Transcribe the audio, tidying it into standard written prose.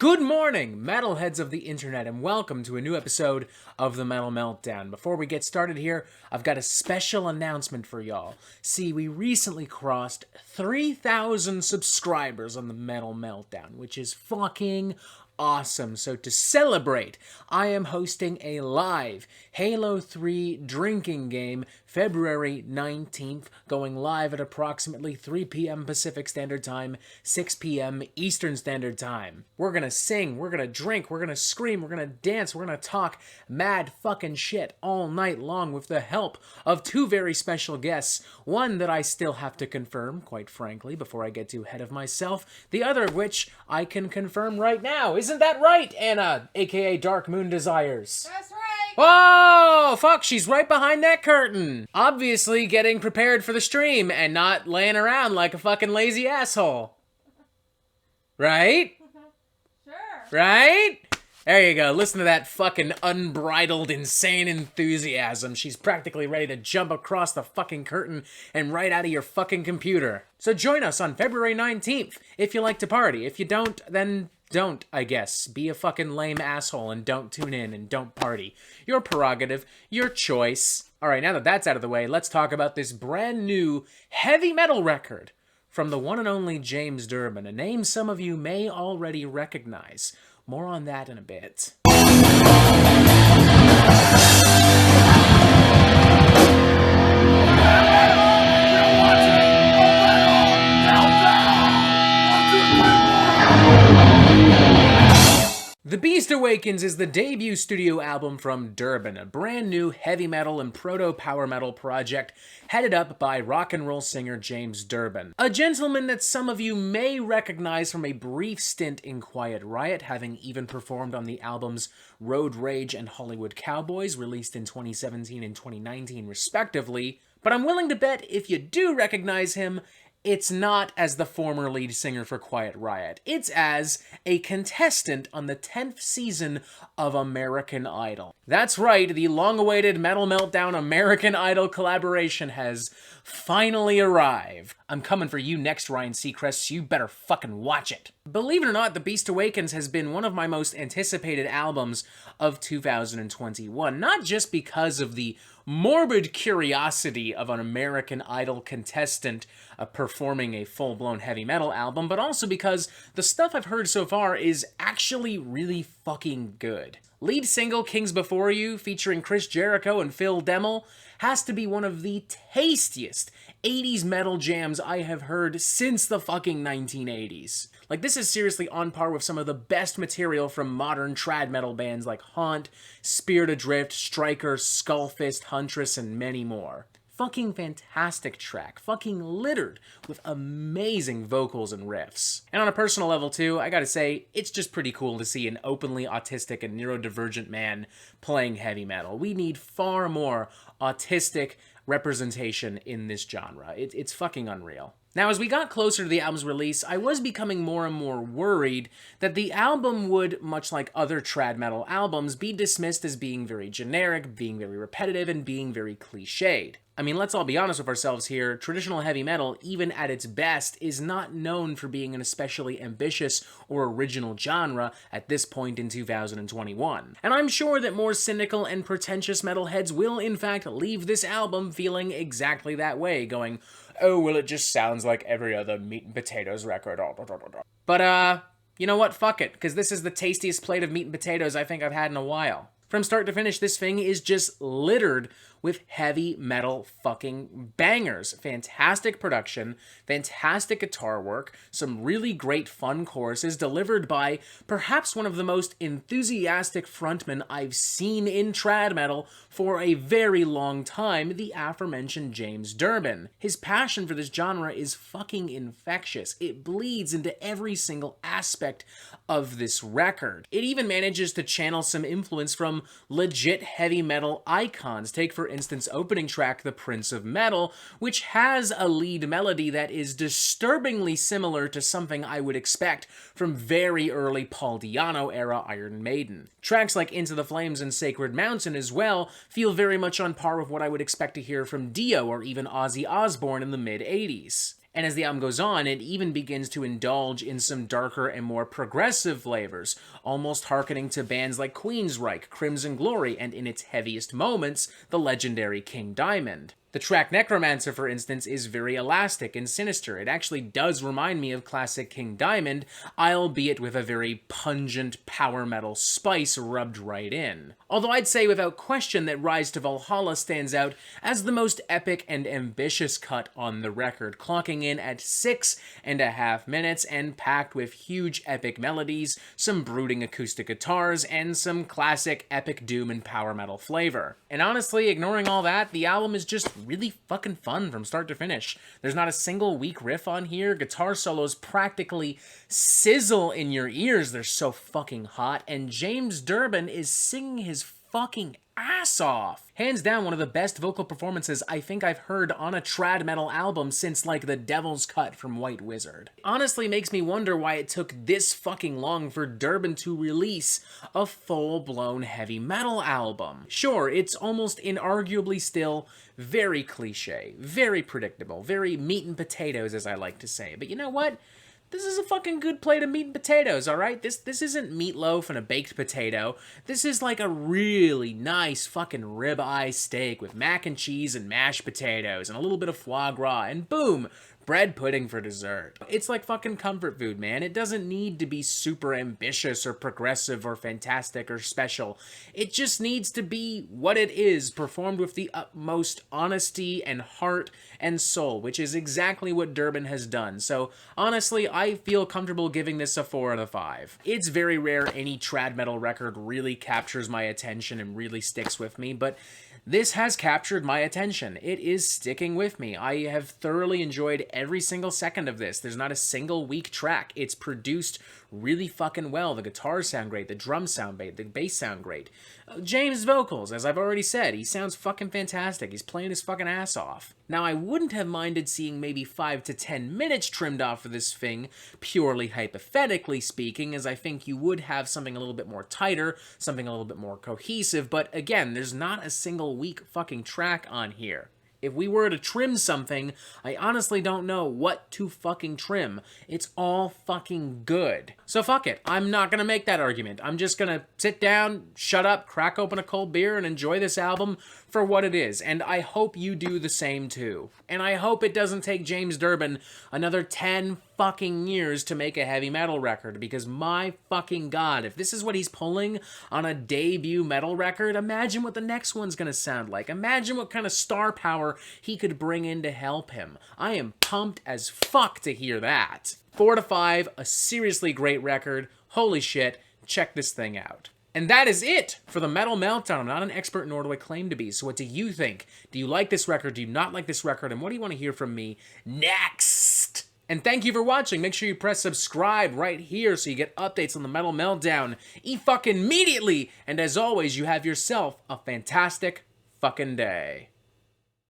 Good morning, metalheads of the internet, and welcome to a new episode of the Metal Meltdown. Before we get started here, I've got a special announcement for y'all. See, we recently crossed 3,000 subscribers on the Metal Meltdown, which is fucking awesome. So to celebrate, I am hosting a live Halo 3 drinking game February 19th, going live at approximately 3 p.m. Pacific Standard Time, 6 p.m. Eastern Standard Time. We're gonna sing, we're gonna drink, we're gonna scream, we're gonna dance, we're gonna talk mad fucking shit all night long with the help of two very special guests. One that I still have to confirm, quite frankly, before I get too ahead of myself. The other of which I can confirm right now. Isn't that right, Anna, aka Dark Moon Desires? That's right! Oh, fuck, she's right behind that curtain. Obviously getting prepared for the stream and not laying around like a fucking lazy asshole. Right? Sure. Right? There you go. Listen to that fucking unbridled, insane enthusiasm. She's practically ready to jump across the fucking curtain and right out of your fucking computer. So join us on February 19th if you like to party. If you don't, then don't, I guess. Be a fucking lame asshole and don't tune in and don't party. Your prerogative, your choice. Alright, now that that's out of the way, let's talk about this brand new heavy metal record from the one and only James Durbin, a name some of you may already recognize. More on that in a bit. The Beast Awakens is the debut studio album from Durbin, a brand new heavy metal and proto-power metal project headed up by rock and roll singer James Durbin. A gentleman that some of you may recognize from a brief stint in Quiet Riot, having even performed on the albums Road Rage and Hollywood Cowboys, released in 2017 and 2019 respectively. But I'm willing to bet if you do recognize him, it's not as the former lead singer for Quiet Riot. It's as a contestant on the 10th season of American Idol. That's right, the long-awaited Metal Meltdown American Idol collaboration has finally arrived. I'm coming for you next, Ryan Seacrest, so you better fucking watch it. Believe it or not, The Beast Awakens has been one of my most anticipated albums of 2021, not just because of the morbid curiosity of an American Idol contestant performing a full-blown heavy metal album, but also because the stuff I've heard so far is actually really fucking good. Lead single Kings Before You, featuring Chris Jericho and Phil Demmel, has to be one of the tastiest 80s metal jams I have heard since the fucking 1980s. Like, this is seriously on par with some of the best material from modern trad metal bands like Haunt, Spirit Adrift, Striker, Skullfist, Huntress, and many more. Fucking fantastic track, fucking littered with amazing vocals and riffs. And on a personal level too, I gotta say, it's just pretty cool to see an openly autistic and neurodivergent man playing heavy metal. We need far more autistic representation in this genre. It's fucking unreal. Now, as we got closer to the album's release, I was becoming more and more worried that the album would, much like other trad metal albums, be dismissed as being very generic, being very repetitive, and being very cliched. I mean, let's all be honest with ourselves here, traditional heavy metal, even at its best, is not known for being an especially ambitious or original genre at this point in 2021. And I'm sure that more cynical and pretentious metalheads will, in fact, leave this album feeling exactly that way, going, oh, well, it just sounds like every other Meat and Potatoes record. But, you know what? Fuck it, because this is the tastiest plate of meat and potatoes I think I've had in a while. From start to finish, this thing is just littered with heavy metal fucking bangers. Fantastic production, fantastic guitar work, some really great fun choruses delivered by perhaps one of the most enthusiastic frontmen I've seen in trad metal for a very long time, the aforementioned James Durbin. His passion for this genre is fucking infectious. It bleeds into every single aspect of this record. It even manages to channel some influence from legit heavy metal icons. Take, for instance, opening track The Prince of Metal, which has a lead melody that is disturbingly similar to something I would expect from very early Paul Di'Anno era Iron Maiden. Tracks like Into the Flames and Sacred Mountain as well feel very much on par with what I would expect to hear from Dio or even Ozzy Osbourne in the mid-80s. And as the album goes on, it even begins to indulge in some darker and more progressive flavors, almost hearkening to bands like Queensryche, Crimson Glory, and in its heaviest moments, the legendary King Diamond. The track Necromancer, for instance, is very elastic and sinister. It actually does remind me of classic King Diamond, albeit with a very pungent power metal spice rubbed right in. Although I'd say without question that Rise to Valhalla stands out as the most epic and ambitious cut on the record, clocking in at 6.5 minutes and packed with huge epic melodies, some brooding acoustic guitars, and some classic epic doom and power metal flavor. And honestly, ignoring all that, the album is just really fucking fun from start to finish. There's not a single weak riff on here. Guitar solos practically sizzle in your ears. They're so fucking hot. And James Durbin is singing his fucking ass off. Hands down, one of the best vocal performances I think I've heard on a trad metal album since like The Devil's Cut from White Wizard. Honestly makes me wonder why it took this fucking long for Durbin to release a full-blown heavy metal album. Sure, it's almost inarguably still very cliche, very predictable, very meat and potatoes, as I like to say. But you know what? This is a fucking good plate of meat and potatoes, alright? This isn't meatloaf and a baked potato. This is like a really nice fucking ribeye steak with mac and cheese and mashed potatoes and a little bit of foie gras, and boom! Bread pudding for dessert. It's like fucking comfort food, man. It doesn't need to be super ambitious or progressive or fantastic or special. It just needs to be what it is, performed with the utmost honesty and heart and soul, which is exactly what Durbin has done. So honestly, I feel comfortable giving this a 4 out of 5. It's very rare any trad metal record really captures my attention and really sticks with me, but this has captured my attention. It is sticking with me. I have thoroughly enjoyed every single second of this. There's not a single weak track. It's produced really fucking well. The guitars sound great. The drums sound great. The bass sound great. James' vocals, as I've already said, he sounds fucking fantastic. He's playing his fucking ass off. Now, I wouldn't have minded seeing maybe 5 to 10 minutes trimmed off of this thing, purely hypothetically speaking, as I think you would have something a little bit more tighter, something a little bit more cohesive, but again, there's not a single weak fucking track on here. If we were to trim something, I honestly don't know what to fucking trim. It's all fucking good. So fuck it. I'm not gonna make that argument. I'm just gonna sit down, shut up, crack open a cold beer, and enjoy this album for what it is. And I hope you do the same too. And I hope it doesn't take James Durbin another 10 fucking years to make a heavy metal record, because my fucking god, if this is what he's pulling on a debut metal record, imagine what the next one's gonna sound like. Imagine what kind of star power he could bring in to help him. I am pumped as fuck to hear that. 4 to 5, a seriously great record. Holy shit, check this thing out. And that is it for the Metal Meltdown. I'm not an expert, nor do I claim to be. So what do you think? Do you like this record? Do you not like this record? And what do you want to hear from me next? And thank you for watching. Make sure you press subscribe right here so you get updates on the Metal Meltdown fucking immediately. And as always, you have yourself a fantastic fucking day.